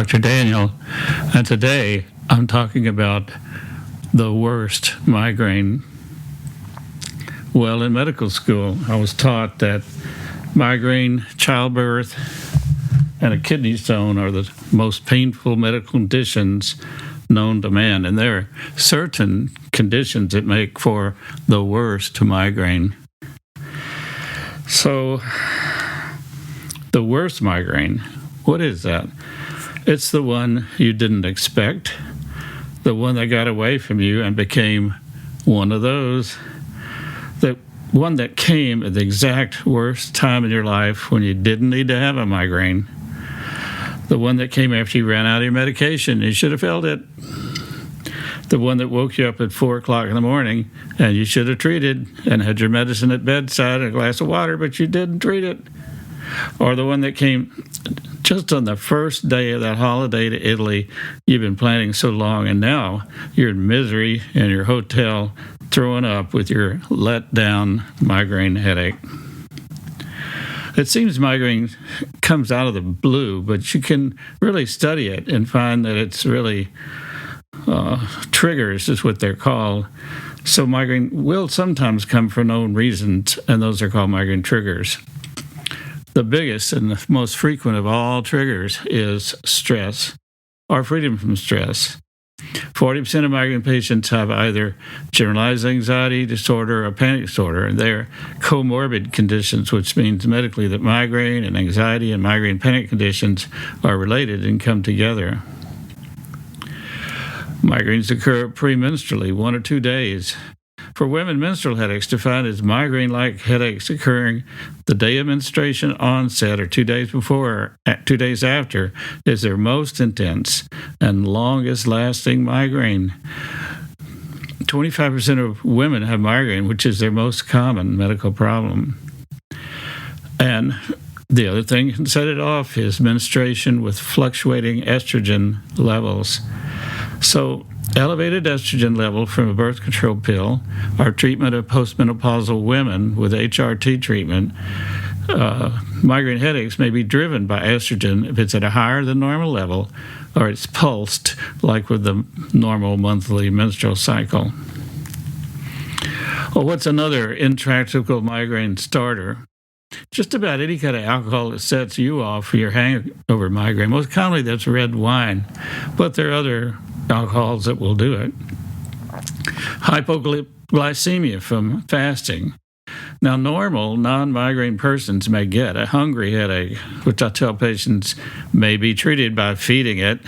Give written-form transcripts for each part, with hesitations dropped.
Dr. Daniel, and today I'm talking about the worst migraine. Well, in medical school, I was taught that migraine, childbirth, and a kidney stone are the most painful medical conditions known to man, and there are certain conditions that make for the worst migraine. So, the worst migraine, what is that? It's the one you didn't expect, the one that got away from you and became one of those, the one that came at the exact worst time in your life when you didn't need to have a migraine, the one that came after you ran out of your medication. You should have felt it. The one that woke you up at 4 o'clock in the morning and you should have treated and had your medicine at bedside and a glass of water, but you didn't treat it. Or the one that came just on the first day of that holiday to Italy you've been planning so long, and now you're in misery in your hotel throwing up with your let-down migraine headache. It seems migraine comes out of the blue, but you can really study it and find that it's really triggers is what they're called. So migraine will sometimes come for known reasons, and those are called migraine triggers. The biggest and the most frequent of all triggers is stress or freedom from stress. 40% of migraine patients have either generalized anxiety disorder or panic disorder, and they're comorbid conditions, which means medically that migraine and anxiety and migraine panic conditions are related and come together. Migraines occur premenstrually, 1 or 2 days. For women, menstrual headaches, defined as migraine-like headaches occurring the day of menstruation onset or 2 days before, 2 days after, is their most intense and longest-lasting migraine. 25% of women have migraine, which is their most common medical problem. And the other thing that can set it off is menstruation with fluctuating estrogen levels. So, elevated estrogen level from a birth control pill, or treatment of postmenopausal women with HRT treatment, migraine headaches may be driven by estrogen if it's at a higher than normal level, or it's pulsed, like with the normal monthly menstrual cycle. Well, what's another intractable migraine starter? Just about any kind of alcohol that sets you off for your hangover migraine. Most commonly, that's red wine, but there are other alcohols that will do it. Hypoglycemia from fasting. Now, normal, non-migraine persons may get a hungry headache, which I tell patients may be treated by feeding it,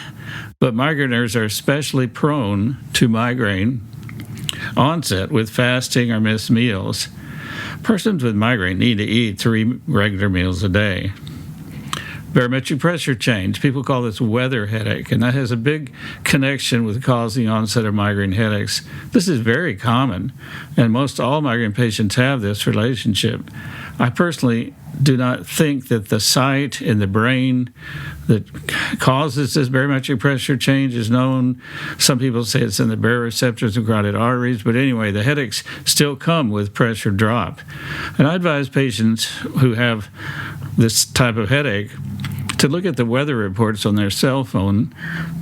but migraineurs are especially prone to migraine onset with fasting or missed meals. Persons with migraine need to eat 3 regular meals a day. Barometric pressure change. People call this weather headache, and that has a big connection with causing onset of migraine headaches. This is very common, and most all migraine patients have this relationship. I personally do not think that the site in the brain that causes this barometric pressure change is known. Some people say it's in the baroreceptors and carotid arteries, but anyway, the headaches still come with pressure drop. And I advise patients who have this type of headache to look at the weather reports on their cell phone,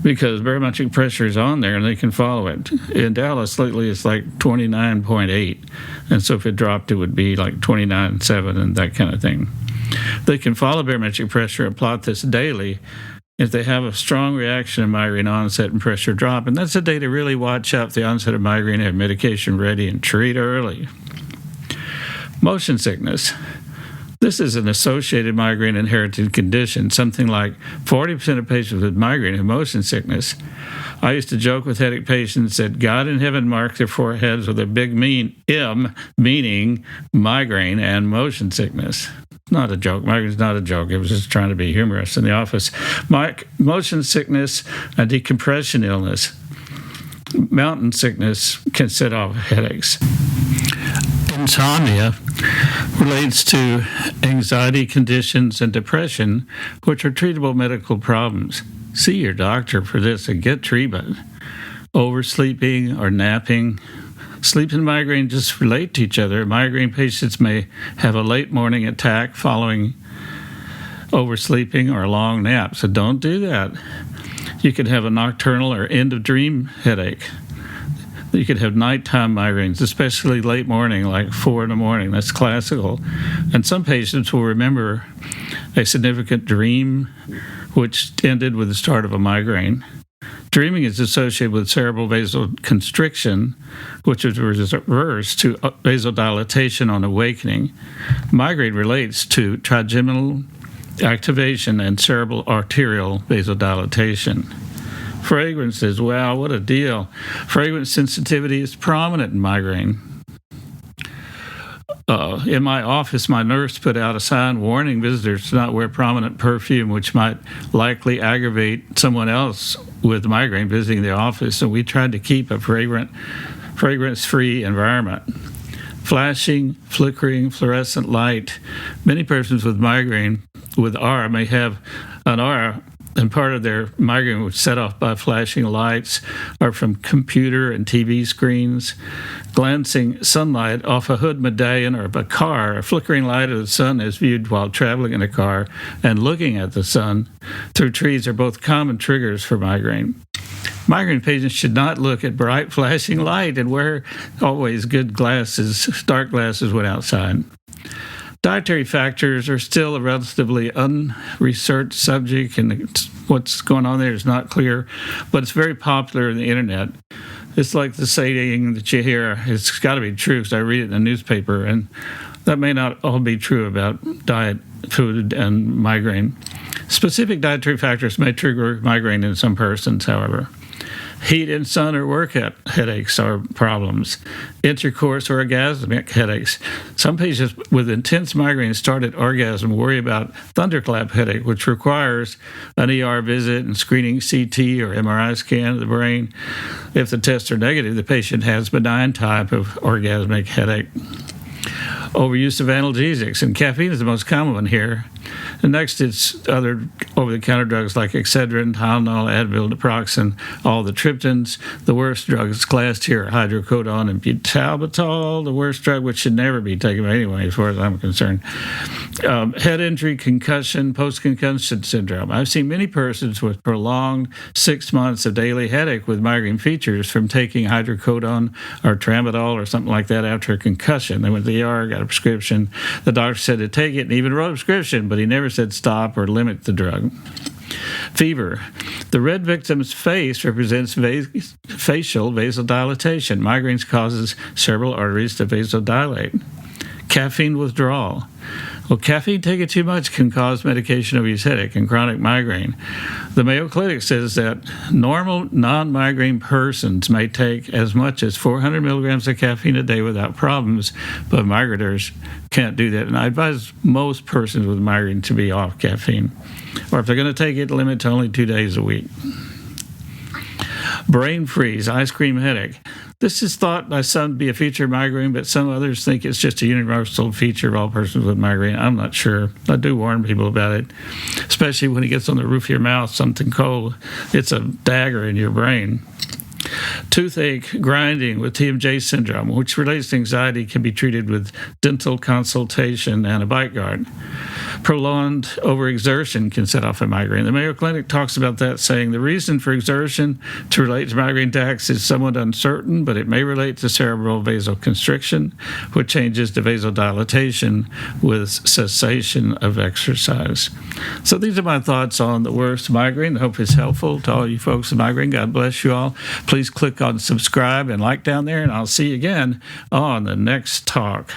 because barometric pressure is on there and they can follow it. In Dallas lately it's like 29.8, and so if it dropped it would be like 29.7 and that kind of thing. They can follow barometric pressure and plot this daily if they have a strong reaction to migraine onset and pressure drop, and that's a day to really watch out for the onset of migraine, have medication ready, and treat early. Motion sickness. This is an associated migraine inherited condition. Something like 40% of patients with migraine have motion sickness. I used to joke with headache patients that God in heaven marked their foreheads with a big mean M, meaning migraine and motion sickness. Not a joke. Migraine's not a joke. It was just trying to be humorous in the office. Motion sickness and decompression illness. Mountain sickness can set off headaches. Insomnia relates to anxiety conditions and depression, which are treatable medical problems. See your doctor for this and get treatment. Oversleeping or napping. Sleep and migraine just relate to each other. Migraine patients may have a late morning attack following oversleeping or a long nap, so don't do that. You could have a nocturnal or end of dream headache. You could have nighttime migraines, especially late morning, like 4 in the morning. That's classical. And some patients will remember a significant dream which ended with the start of a migraine. Dreaming is associated with cerebral vasoconstriction, which is reverse to vasodilatation on awakening. Migraine relates to trigeminal activation and cerebral arterial vasodilatation. Fragrances, wow, what a deal. Fragrance sensitivity is prominent in migraine. In my office, my nurse put out a sign warning visitors to not wear prominent perfume, which might likely aggravate someone else with migraine visiting the office. And we tried to keep a fragrance-free environment. Flashing, flickering, fluorescent light. Many persons with migraine with aura may have an aura, and part of their migraine was set off by flashing lights or from computer and TV screens. Glancing sunlight off a hood medallion or a car, a flickering light of the sun is viewed while traveling in a car, and looking at the sun through trees are both common triggers for migraine. Migraine patients should not look at bright flashing light and wear always good glasses, dark glasses when outside. Dietary factors are still a relatively unresearched subject, and what's going on there is not clear, but it's very popular in the internet. It's like the saying that you hear, it's got to be true because I read it in the newspaper, and that may not all be true about diet, food, and migraine. Specific dietary factors may trigger migraine in some persons, however. Heat and sun or work headaches are problems. Intercourse or orgasmic headaches. Some patients with intense migraine start at orgasm worry about thunderclap headache, which requires an ER visit and screening CT or MRI scan of the brain. If the tests are negative, the patient has benign type of orgasmic headache. Overuse of analgesics, and caffeine is the most common one here. And next, it's other over-the-counter drugs like Excedrin, Tylenol, Advil, naproxen, all the triptans. The worst drugs classed here are hydrocodone and butalbital, the worst drug, which should never be taken anyway, as far as I'm concerned. Head injury, concussion, post-concussion syndrome. I've seen many persons with prolonged 6 months of daily headache with migraine features from taking hydrocodone or tramadol or something like that after a concussion. They went to the ER, got a prescription. The doctor said to take it and even wrote a prescription, but he never said stop or limit the drug. Fever. The red victim's face represents facial vasodilatation. Migraines causes cerebral arteries to vasodilate. Caffeine withdrawal. Well, caffeine taken too much can cause medication overuse headache and chronic migraine. The Mayo Clinic says that normal non-migraine persons may take as much as 400 milligrams of caffeine a day without problems, but migraineurs can't do that. And I advise most persons with migraine to be off caffeine. Or if they're going to take it, limit to only 2 days a week. Brain freeze, ice cream headache. This is thought by some to be a feature of migraine, but some others think it's just a universal feature of all persons with migraine. I'm not sure. I do warn people about it, especially when it gets on the roof of your mouth, something cold. It's a dagger in your brain. Toothache, grinding with TMJ syndrome, which relates to anxiety, can be treated with dental consultation and a bite guard. Prolonged overexertion can set off a migraine. The Mayo Clinic talks about that, saying the reason for exertion to relate to migraine attacks is somewhat uncertain, but it may relate to cerebral vasoconstriction, which changes to vasodilatation with cessation of exercise. So these are my thoughts on the worst migraine. I hope it's helpful to all you folks with migraine. God bless you all. Please click on subscribe and like down there, and I'll see you again on the next talk.